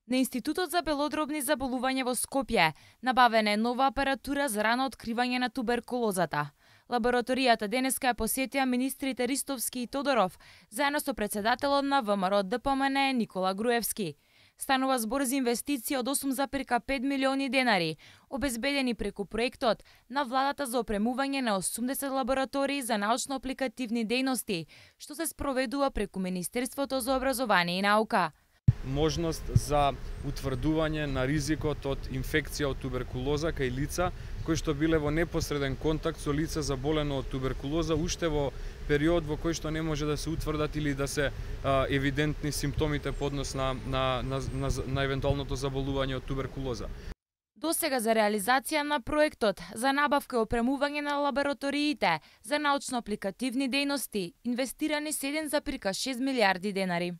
На Институтот за белодробни заболувања во Скопје набавена е нова апаратура за рано откривање на туберкулозата. Лабораторијата денеска ја посетија министрите Ристовски и Тодоров, заедно со председателот на ВМРО ДПМН Никола Груевски. Станува збор за инвестиција од 8,5 милиони денари, обезбедени преку проектот на владата за опремување на 80 лаборатории за научно-апликативни дејности, што се спроведува преку Министерството за образование и наука. Можност за утврдување на ризикот од инфекција од туберкулоза кај лица кои што биле во непосреден контакт со лица заболено од туберкулоза уште во период во кој што не може да се утврдат или да се евидентни симптомите по однос на евентуалното заболување од туберкулоза. Досега за реализација на проектот за набавка и опремување на лабораториите за научно-апликативни дејности инвестирани 7,6 милиарди денари.